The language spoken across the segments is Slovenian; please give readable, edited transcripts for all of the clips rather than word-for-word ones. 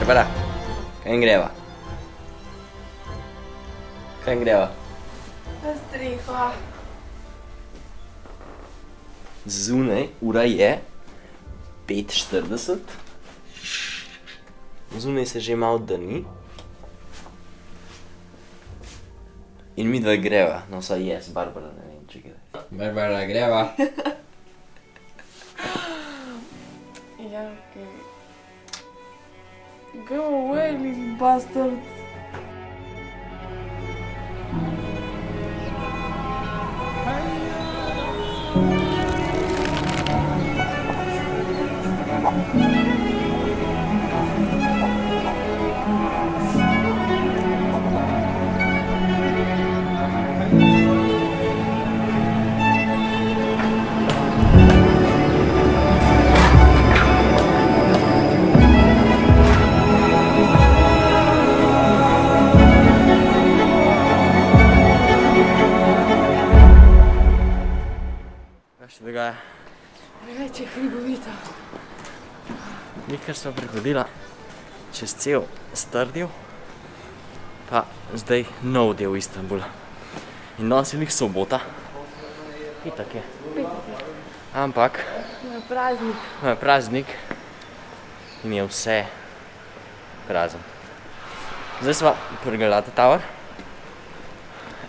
Barbara, kaj greva? Kaj greva? Na streho. Zunaj, ura je 5:40. Zunaj se že malo dani. In midva greva, no vsaj jaz, Barbara ne vem, če gre. Barbara, greva. Ja, okej. Go away, little bastard. Kaj se dogaja? Preveč je hribovito. Mikar sva prehodila čez cel Strdjev, pa zdaj nov del Istanbula. In danes je lih sobota. Petek je. Ampak Na praznik. je praznik in je vse prazen. Zdaj sva pri Galata Tower.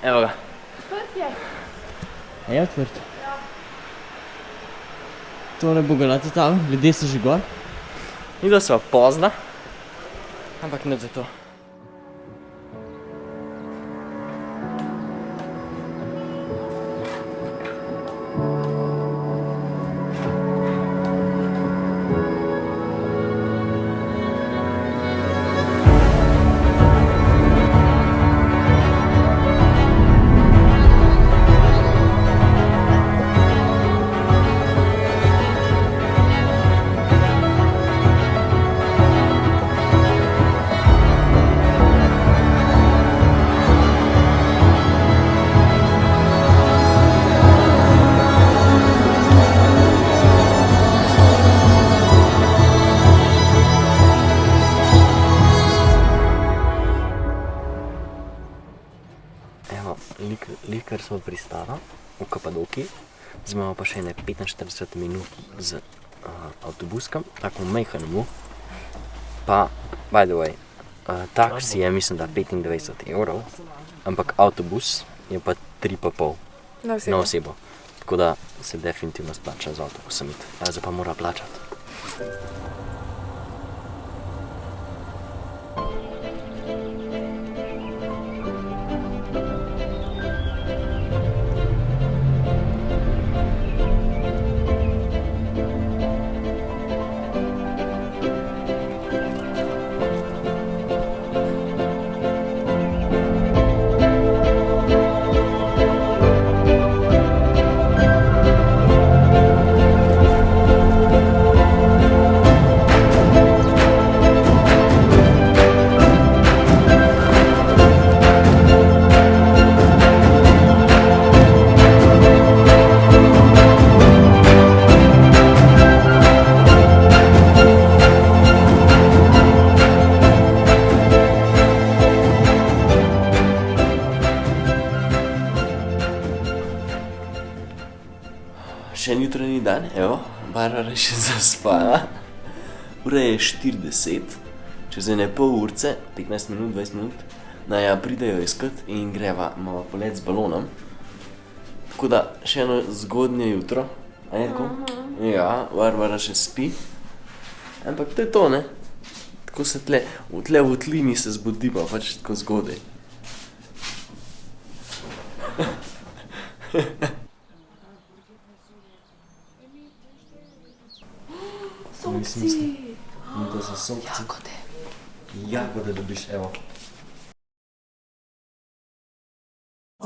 Evo ga. Odprt je. Je odprt? Tole bo Galata Tower, ljudje so že gor. Videla sva pozna, ampak ne za to. Evo, likar smo pristala v Kapadoki, zdaj imamo pa še ne 45 minut z avtobuskom, tako majhnemu. Pa, by the way, taksi je mislim, da 25 evrov, ampak avtobus je pa 3,5 na osebo. Tako da se definitivno splača z avtobusom iti. Zdaj pa mora plačati. Še en jutranji dan, evo, Barbara je še zaspala. Ura je 4:10, čez ene pol urce, 15 minut, 20 minut, naja pridejo iskat in greva malo polet z balonom. Tako da še eno zgodnje jutro, a je tako? Ja, Barbara še spi, ampak to je to, ne? Tako se tle v tlini se zbudi pa pač tako zgodaj. Sokci. To so sokci. Jagode. Jagode dobiš, evo.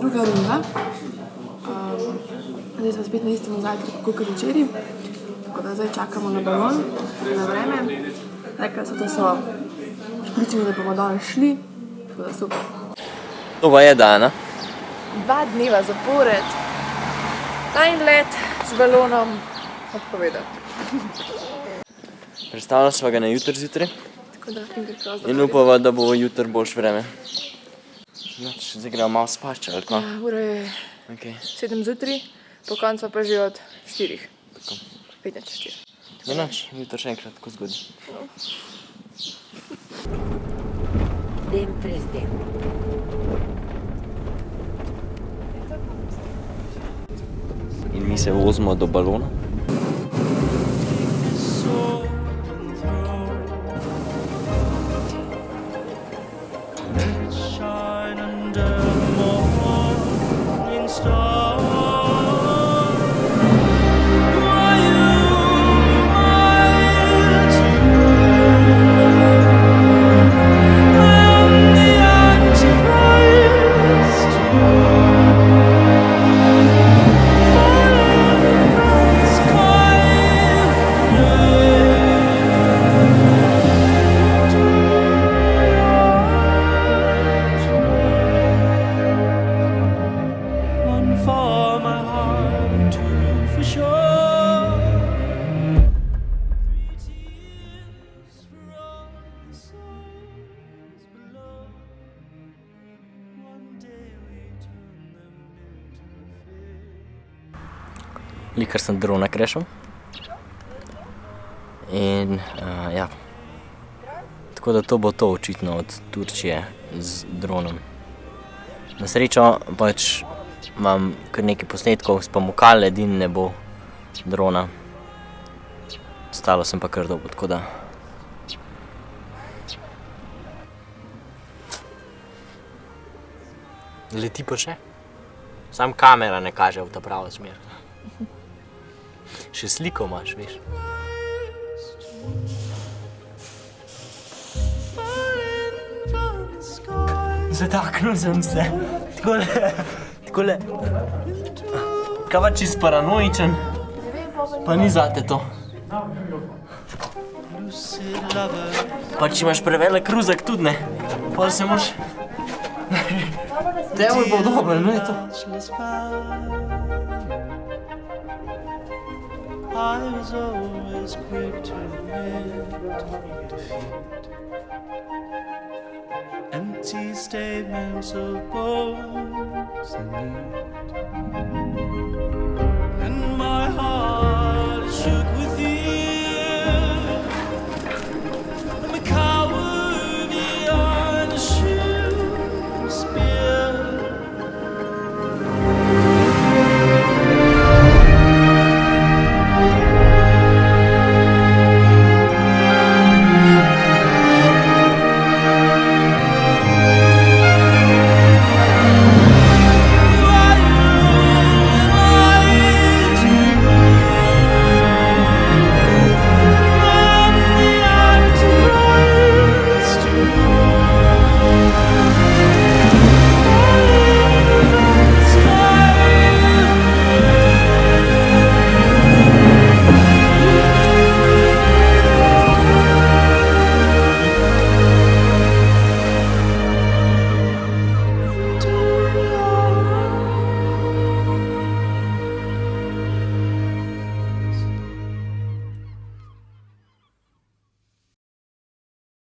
Druga runda. Zdaj smo spet na istem zajtrku kakor včeraj. Tako da zdaj čakamo na balon, na vreme. Rekli so, da so pripričani, da bomo danes šli. Tako da super. To pa je dana. 2 dneva zapored. Najin let z balonom odpovedati. Predstavljala sva ga na jutri zjutraj. Tako da finger crossed. In upava, da bo jutri boljš vreme. Noč, zdaj gremo malo spašča, ali kaj? Ja, ura je Okay. 7 zjutraj, po koncu pa že od 4. Tako. 5:04. Ja, noč, jutri še enkrat, ko zgodi. Den president. In mi se vozimo do balona. Likar sem drona krešal. In ja. Tako da to bo to očitno od Turčije z dronom. Na srečo pač imam kar nekaj posnetkov, spamukal, edin ne bo drona. Ostalo sem pa kar dolgo, tako da. Leti pa še? Sam kamera ne kaže v ta pravo smer. Še sliko imaš, veš. Zataknil sem se. Takole. Kaj pa čist paranoičen? Pa ni zate to. Pa če imaš prevelik kruzak tudi ne. Pol se moraš... Temu bo dobro, no je to. I was always quick to admit defeat. Empty statements of both and need.